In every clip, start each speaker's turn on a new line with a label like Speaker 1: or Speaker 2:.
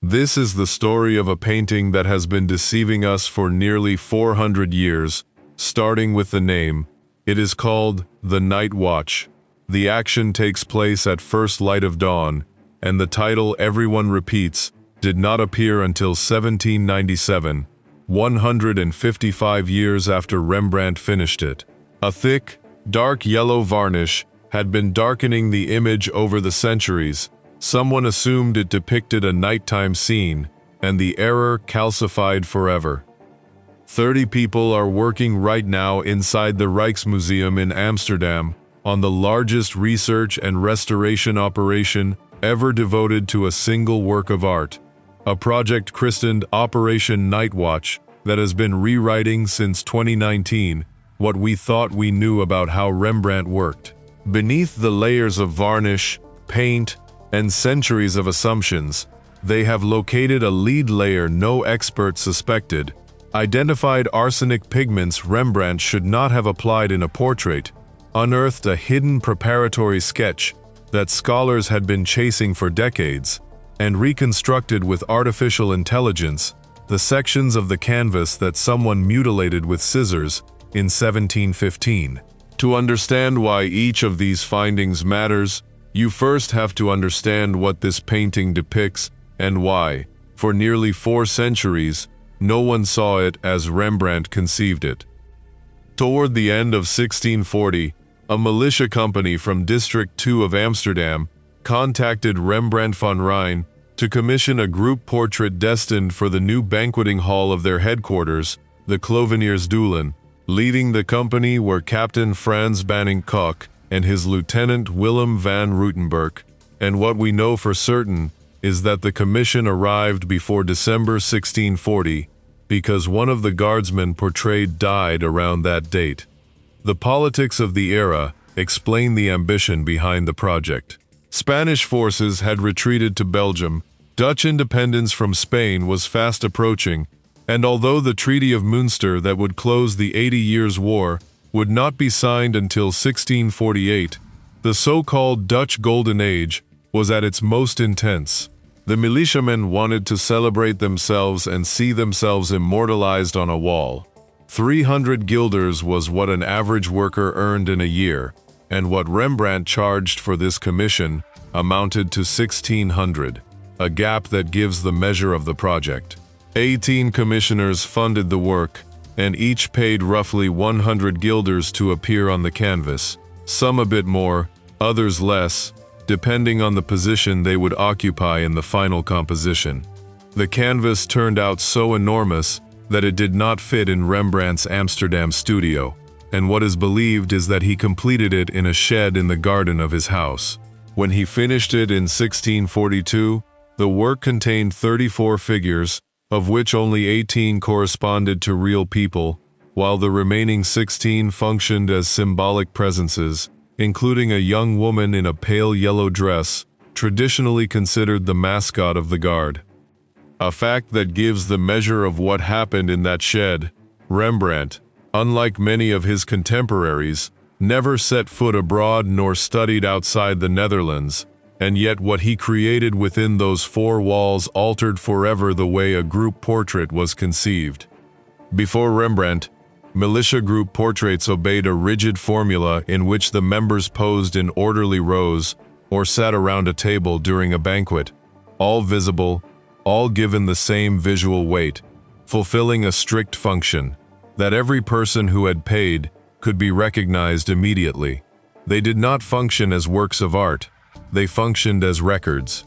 Speaker 1: This is the story of a painting that has been deceiving us for nearly 400 years, starting with the name. It is called The Night Watch. The action takes place at first light of dawn, and the title everyone repeats did not appear until 1797, 155 years after Rembrandt finished it. A thick, dark yellow varnish had been darkening the image over the centuries. Someone assumed it depicted a nighttime scene, and the error calcified forever. 30 people are working right now inside the Rijksmuseum in Amsterdam on the largest research and restoration operation ever devoted to a single work of art, a project christened Operation Nightwatch that has been rewriting since 2019 what we thought we knew about how Rembrandt worked. Beneath the layers of varnish, paint, and centuries of assumptions, they have located a lead layer no expert suspected, identified arsenic pigments Rembrandt should not have applied in a portrait, unearthed a hidden preparatory sketch that scholars had been chasing for decades, and reconstructed with artificial intelligence the sections of the canvas that someone mutilated with scissors in 1715. To understand why each of these findings matters, you first have to understand what this painting depicts and why, for nearly 4 centuries, no one saw it as Rembrandt conceived it. Toward the end of 1640, a militia company from District 2 of Amsterdam contacted Rembrandt van Rijn to commission a group portrait destined for the new banqueting hall of their headquarters, the Cloveniersdoelen. Leading the company were Captain Frans Banning Koch and his lieutenant Willem van Rutenberg, and what we know for certain is that the commission arrived before December 1640 because one of the guardsmen portrayed died around that date. The politics of the era explain the ambition behind the project. Spanish forces had retreated to Belgium, Dutch independence from Spain was fast approaching, and although the Treaty of Münster that would close the 80 Years' War would not be signed until 1648, the so-called Dutch Golden Age was at its most intense. The militiamen wanted to celebrate themselves and see themselves immortalized on a wall. 300 guilders was what an average worker earned in a year, and what Rembrandt charged for this commission amounted to 1,600, a gap that gives the measure of the project. 18 commissioners funded the work, and each paid roughly 100 guilders to appear on the canvas, some a bit more, others less, depending on the position they would occupy in the final composition. The canvas turned out so enormous that it did not fit in Rembrandt's Amsterdam studio, and what is believed is that he completed it in a shed in the garden of his house. When he finished it in 1642, the work contained 34 figures, of which only 18 corresponded to real people, while the remaining 16 functioned as symbolic presences, including a young woman in a pale yellow dress, traditionally considered the mascot of the guard. A fact that gives the measure of what happened in that shed. Rembrandt, unlike many of his contemporaries, never set foot abroad nor studied outside the Netherlands, and yet what he created within those 4 walls altered forever the way a group portrait was conceived. Before Rembrandt, militia group portraits obeyed a rigid formula in which the members posed in orderly rows or sat around a table during a banquet, all visible, all given the same visual weight, fulfilling a strict function, that every person who had paid could be recognized immediately. They did not function as works of art, they functioned as records.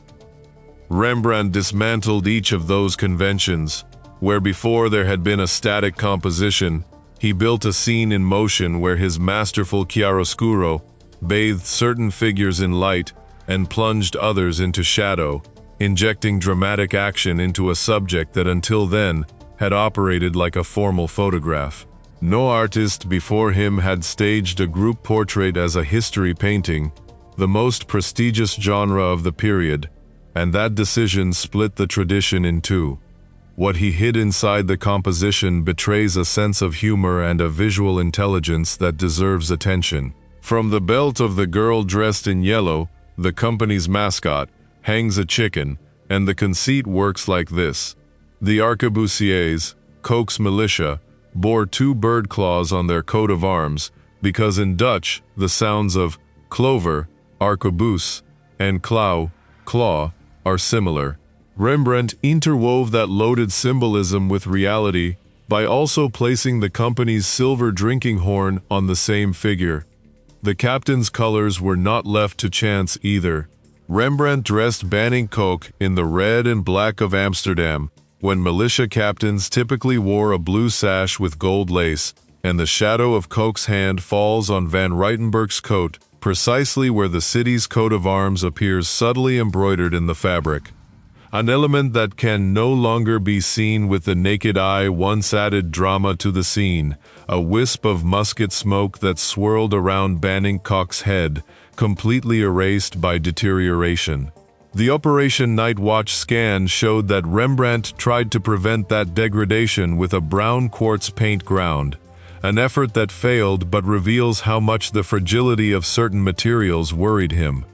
Speaker 1: Rembrandt dismantled each of those conventions, where before there had been a static composition, he built a scene in motion where his masterful chiaroscuro bathed certain figures in light and plunged others into shadow, injecting dramatic action into a subject that until then had operated like a formal photograph. No artist before him had staged a group portrait as a history painting, the most prestigious genre of the period, and that decision split the tradition in two. What he hid inside the composition betrays a sense of humor and a visual intelligence that deserves attention. From the belt of the girl dressed in yellow, the company's mascot, hangs a chicken, and the conceit works like this. The arquebusiers, Koch's militia, bore 2 bird claws on their coat of arms, because in Dutch, the sounds of clover, arquebus, and klauw, claw, are similar. Rembrandt interwove that loaded symbolism with reality by also placing the company's silver drinking horn on the same figure. The captain's colors were not left to chance either. Rembrandt dressed Banning Koch in the red and black of Amsterdam, when militia captains typically wore a blue sash with gold lace, and the shadow of Koch's hand falls on Van Ruytenberg's coat, precisely where the city's coat of arms appears subtly embroidered in the fabric. An element that can no longer be seen with the naked eye once added drama to the scene, a wisp of musket smoke that swirled around Banning Koch's head, completely erased by deterioration. The Operation Night Watch scan showed that Rembrandt tried to prevent that degradation with a brown quartz paint ground, an effort that failed but reveals how much the fragility of certain materials worried him.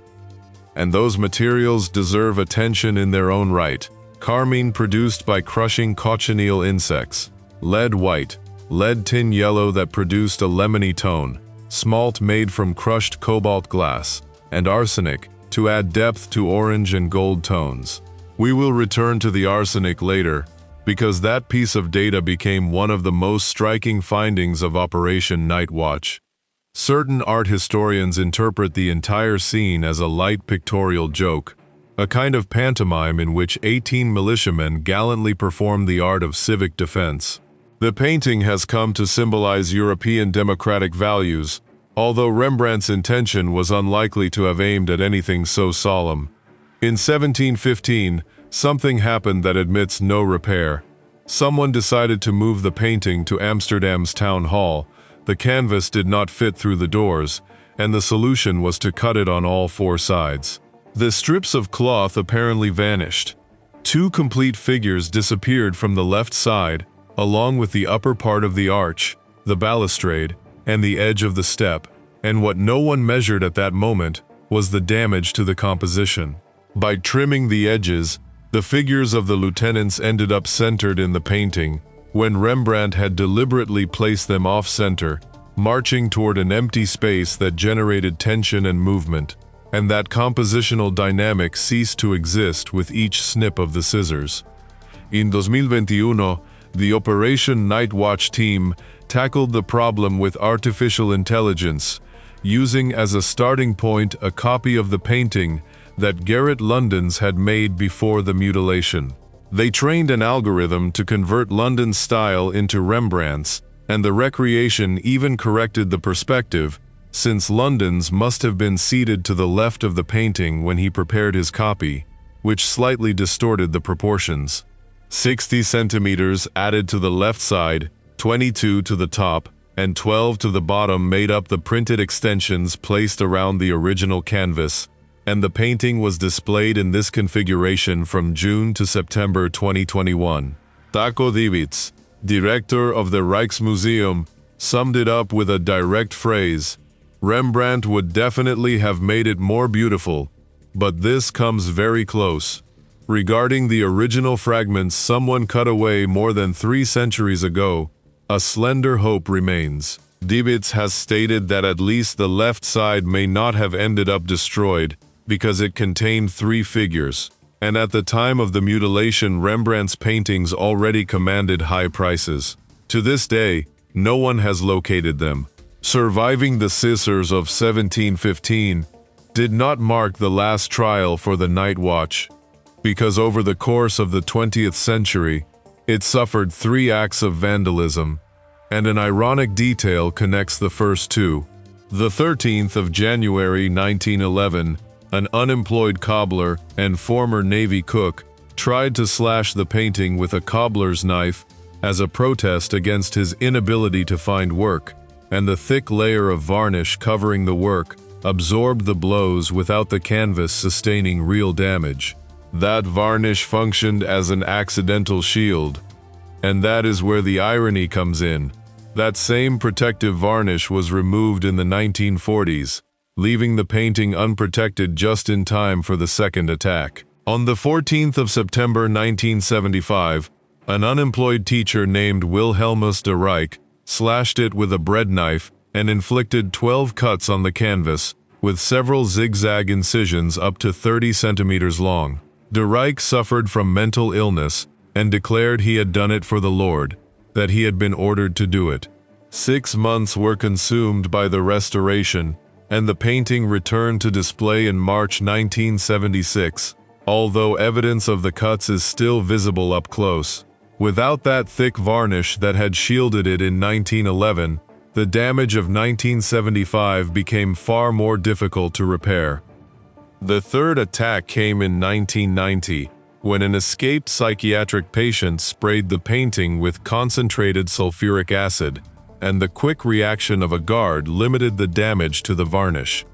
Speaker 1: And those materials deserve attention in their own right. Carmine produced by crushing cochineal insects, lead white, lead tin yellow that produced a lemony tone, smalt made from crushed cobalt glass, and arsenic to add depth to orange and gold tones. We will return to the arsenic later, because that piece of data became one of the most striking findings of Operation Night Watch. Certain art historians interpret the entire scene as a light pictorial joke, a kind of pantomime in which 18 militiamen gallantly perform the art of civic defense. The painting has come to symbolize European democratic values, although Rembrandt's intention was unlikely to have aimed at anything so solemn. In 1715, something happened that admits no repair. Someone decided to move the painting to Amsterdam's town hall. The canvas did not fit through the doors, and the solution was to cut it on all 4 sides. The strips of cloth apparently vanished. 2 complete figures disappeared from the left side, along with the upper part of the arch, the balustrade, and the edge of the step, and what no one measured at that moment was the damage to the composition. By trimming the edges, the figures of the lieutenants ended up centered in the painting, when Rembrandt had deliberately placed them off-center, marching toward an empty space that generated tension and movement, and that compositional dynamic ceased to exist with each snip of the scissors. In 2021, the Operation Night Watch team tackled the problem with artificial intelligence, using as a starting point a copy of the painting that Gerrit Lundens had made before the mutilation. They trained an algorithm to convert Lundens' style into Rembrandt's, and the recreation even corrected the perspective, since Lundens must have been seated to the left of the painting when he prepared his copy, which slightly distorted the proportions. 60 centimeters added to the left side, 22 to the top, and 12 to the bottom made up the printed extensions placed around the original canvas, and the painting was displayed in this configuration from June to September 2021. Taco Divitz, director of the Rijksmuseum, summed it up with a direct phrase: "Rembrandt would definitely have made it more beautiful, but this comes very close." Regarding the original fragments someone cut away more than 3 centuries ago, a slender hope remains. Divitz has stated that at least the left side may not have ended up destroyed, because it contained 3 figures, and at the time of the mutilation Rembrandt's paintings already commanded high prices. To this day, no one has located them. Surviving the scissors of 1715 did not mark the last trial for the Night Watch, because over the course of the 20th century, it suffered 3 acts of vandalism, and an ironic detail connects the first 2. The 13th of January 1911, an unemployed cobbler and former Navy cook tried to slash the painting with a cobbler's knife as a protest against his inability to find work, and the thick layer of varnish covering the work absorbed the blows without the canvas sustaining real damage. That varnish functioned as an accidental shield, and that is where the irony comes in. That same protective varnish was removed in the 1940s, leaving the painting unprotected just in time for the second attack. On the 14th of September 1975, an unemployed teacher named Wilhelmus de Rijk slashed it with a bread knife and inflicted 12 cuts on the canvas, with several zigzag incisions up to 30 centimeters long. De Rijk suffered from mental illness and declared he had done it for the Lord, that he had been ordered to do it. 6 months were consumed by the restoration, and the painting returned to display in March 1976, although evidence of the cuts is still visible up close. Without that thick varnish that had shielded it in 1911, the damage of 1975 became far more difficult to repair. The third attack came in 1990, when an escaped psychiatric patient sprayed the painting with concentrated sulfuric acid, and the quick reaction of a guard limited the damage to the varnish.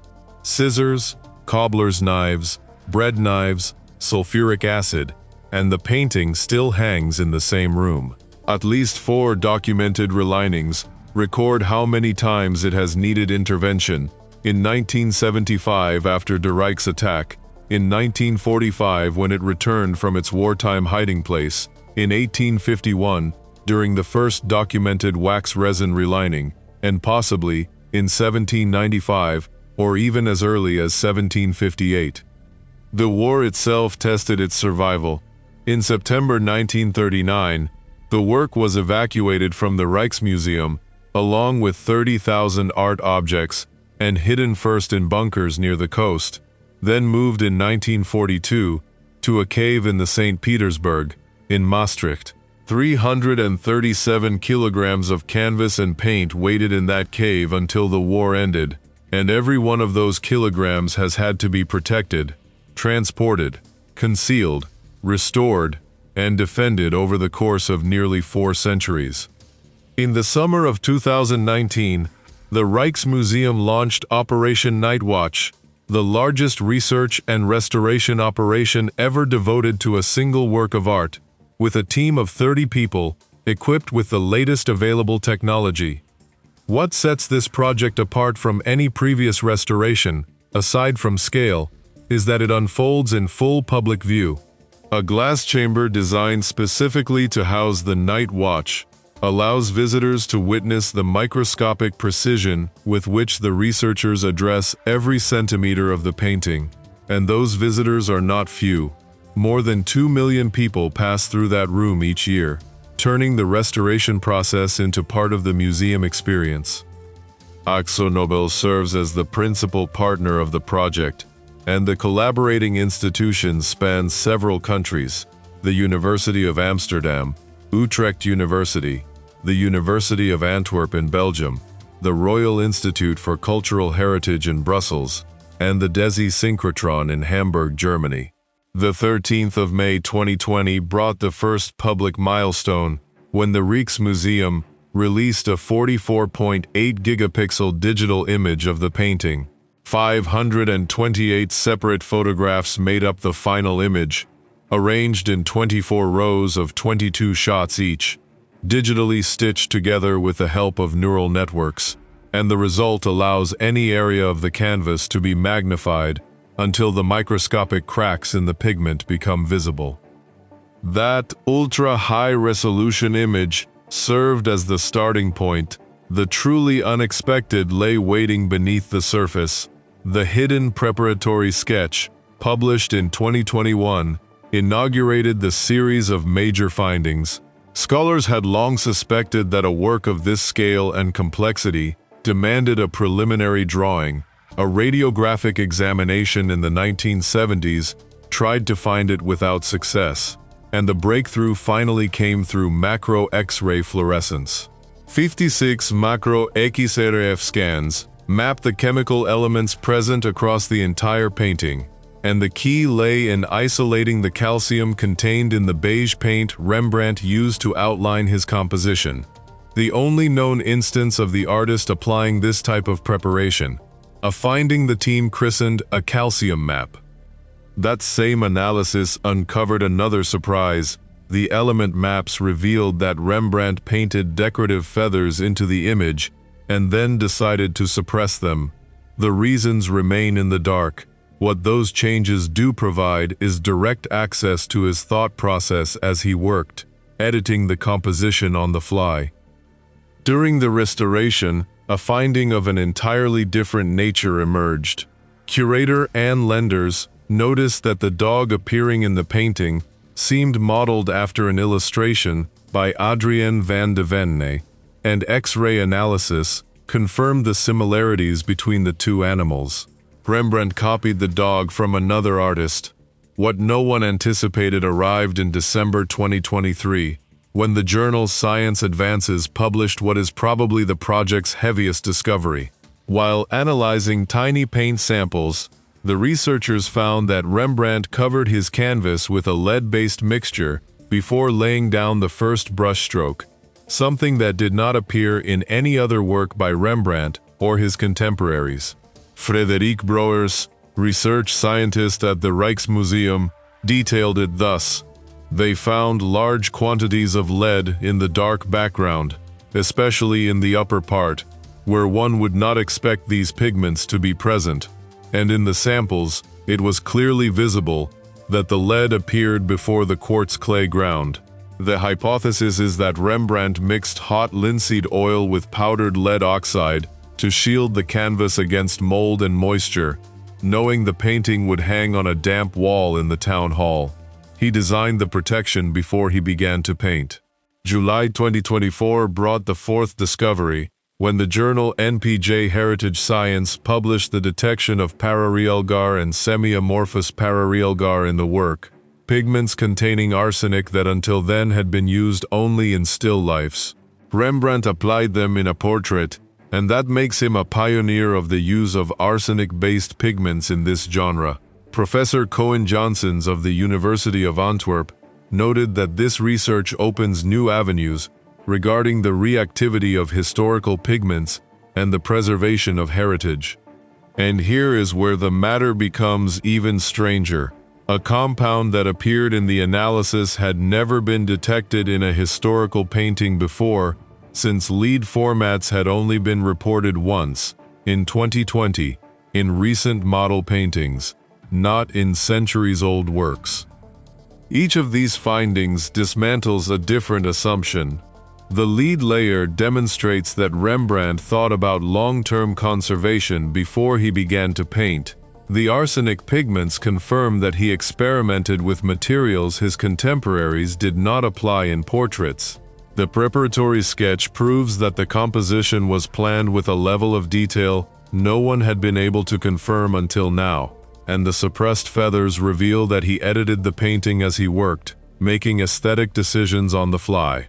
Speaker 1: Scissors, cobbler's knives, bread knives, sulfuric acid, and the painting still hangs in the same room. At least 4 documented relinings record how many times it has needed intervention: in 1975 after de Rijk's attack, in 1945 when it returned from its wartime hiding place, in 1851 during the first documented wax resin relining, and possibly in 1795 or even as early as 1758. The war itself tested its survival. In September 1939, the work was evacuated from the Rijksmuseum, along with 30,000 art objects, and hidden first in bunkers near the coast, then moved in 1942 to a cave in the St. Petersburg, in Maastricht. 337 kilograms of canvas and paint waited in that cave until the war ended, and every one of those kilograms has had to be protected, transported, concealed, restored, and defended over the course of nearly 4 centuries. In the summer of 2019, the Rijksmuseum launched Operation Night Watch, the largest research and restoration operation ever devoted to a single work of art, with a team of 30 people, equipped with the latest available technology. What sets this project apart from any previous restoration, aside from scale, is that it unfolds in full public view. A glass chamber designed specifically to house the Night Watch allows visitors to witness the microscopic precision with which the researchers address every centimeter of the painting, and those visitors are not few. More than 2 million people pass through that room each year, turning the restoration process into part of the museum experience. AkzoNobel serves as the principal partner of the project, and the collaborating institutions span several countries: the University of Amsterdam, Utrecht University, the University of Antwerp in Belgium, the Royal Institute for Cultural Heritage in Brussels, and the DESI Synchrotron in Hamburg, Germany. The 13th of May 2020 brought the first public milestone when the Rijksmuseum released a 44.8 gigapixel digital image of the painting. 528 separate photographs made up the final image, arranged in 24 rows of 22 shots each, digitally stitched together with the help of neural networks, and the result allows any area of the canvas to be magnified until the microscopic cracks in the pigment become visible. That ultra-high-resolution image served as the starting point. The truly unexpected lay waiting beneath the surface. The hidden preparatory sketch, published in 2021, inaugurated the series of major findings. Scholars had long suspected that a work of this scale and complexity demanded a preliminary drawing. A radiographic examination in the 1970s tried to find it without success, and the breakthrough finally came through macro X-ray fluorescence. 56 macro XRF scans map the chemical elements present across the entire painting, and the key lay in isolating the calcium contained in the beige paint Rembrandt used to outline his composition. The only known instance of the artist applying this type of preparation, a finding the team christened a calcium map. That same analysis uncovered another surprise. The element maps revealed that Rembrandt painted decorative feathers into the image and then decided to suppress them. The reasons remain in the dark, What those changes do provide is direct access to his thought process as he worked, editing the composition on the fly. During the restoration, a finding of an entirely different nature emerged. Curator Anne Lenders noticed that the dog appearing in the painting seemed modeled after an illustration by Adrien van de Venne, and X-ray analysis confirmed the similarities between the two animals. Rembrandt copied the dog from another artist. What no one anticipated arrived in December 2023, when the journal Science Advances published what is probably the project's heaviest discovery. While analyzing tiny paint samples, the researchers found that Rembrandt covered his canvas with a lead-based mixture before laying down the first brushstroke, something that did not appear in any other work by Rembrandt or his contemporaries. Frederik Brouwers, research scientist at the Rijksmuseum, detailed it thus: "They found large quantities of lead in the dark background, especially in the upper part, where one would not expect these pigments to be present, and in the samples, it was clearly visible that the lead appeared before the quartz clay ground." The hypothesis is that Rembrandt mixed hot linseed oil with powdered lead oxide to shield the canvas against mold and moisture, knowing the painting would hang on a damp wall in the town hall. He designed the protection before he began to paint. July 2024 brought the fourth discovery, when the journal NPJ Heritage Science published the detection of pararealgar and semi-amorphous pararealgar in the work, pigments containing arsenic that until then had been used only in still lifes. Rembrandt applied them in a portrait, and that makes him a pioneer of the use of arsenic-based pigments in this genre. Professor Cohen Johnsons of the University of Antwerp noted that this research opens new avenues regarding the reactivity of historical pigments and the preservation of heritage. And here is where the matter becomes even stranger. A compound that appeared in the analysis had never been detected in a historical painting before, since lead formats had only been reported once, in 2020, in recent model paintings, not in centuries-old works. Each of these findings dismantles a different assumption. The lead layer demonstrates that Rembrandt thought about long-term conservation before he began to paint. The arsenic pigments confirm that he experimented with materials his contemporaries did not apply in portraits. The preparatory sketch proves that the composition was planned with a level of detail no one had been able to confirm until now, and the suppressed feathers reveal that he edited the painting as he worked, making aesthetic decisions on the fly.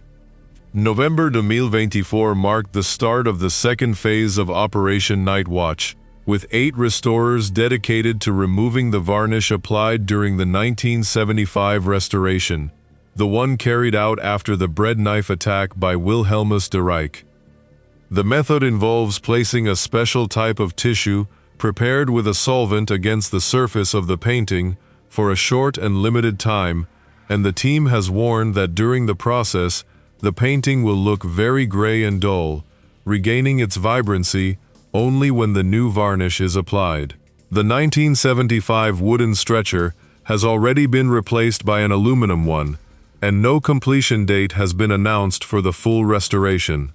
Speaker 1: November 2024 marked the start of the second phase of Operation Night Watch, with 8 restorers dedicated to removing the varnish applied during the 1975 restoration, the one carried out after the bread knife attack by Wilhelmus de Rijk. The method involves placing a special type of tissue prepared with a solvent against the surface of the painting for a short and limited time, and the team has warned that during the process, the painting will look very gray and dull, regaining its vibrancy only when the new varnish is applied. The 1975 wooden stretcher has already been replaced by an aluminum one, and no completion date has been announced for the full restoration.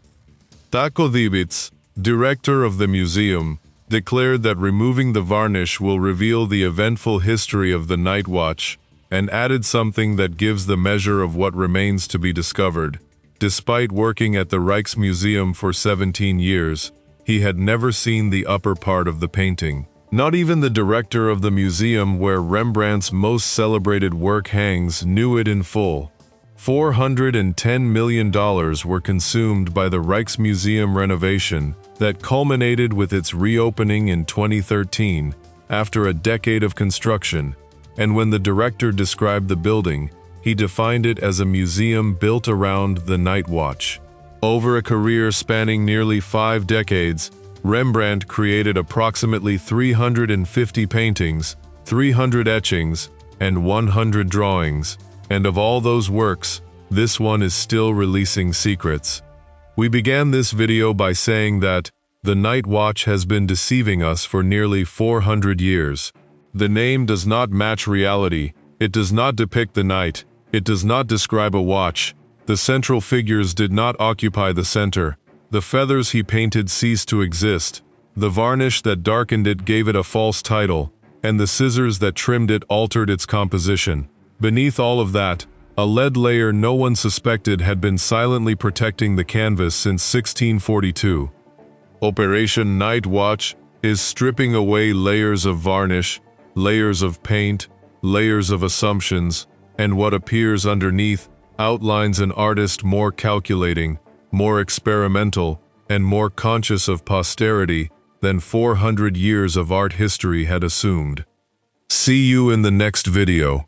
Speaker 1: Taco Dibitz, director of the museum, declared that removing the varnish will reveal the eventful history of the Night Watch, and added something that gives the measure of what remains to be discovered. Despite working at the Rijksmuseum for 17 years, he had never seen the upper part of the painting. Not even the director of the museum where Rembrandt's most celebrated work hangs knew it in full. $410 million were consumed by the Rijksmuseum renovation that culminated with its reopening in 2013, after a decade of construction, and when the director described the building, he defined it as a museum built around the Night Watch. Over a career spanning nearly 5 decades, Rembrandt created approximately 350 paintings, 300 etchings, and 100 drawings, and of all those works, this one is still releasing secrets. We began this video by saying that the Night Watch has been deceiving us for nearly 400 years. The name does not match reality, it does not depict the night, it does not describe a watch. The central figures did not occupy the center. The feathers he painted ceased to exist. The varnish that darkened it gave it a false title, and the scissors that trimmed it altered its composition. Beneath all of that, a lead layer no one suspected had been silently protecting the canvas since 1642. Operation Night Watch is stripping away layers of varnish, layers of paint, layers of assumptions, and what appears underneath outlines an artist more calculating, more experimental, and more conscious of posterity than 400 years of art history had assumed. See you in the next video.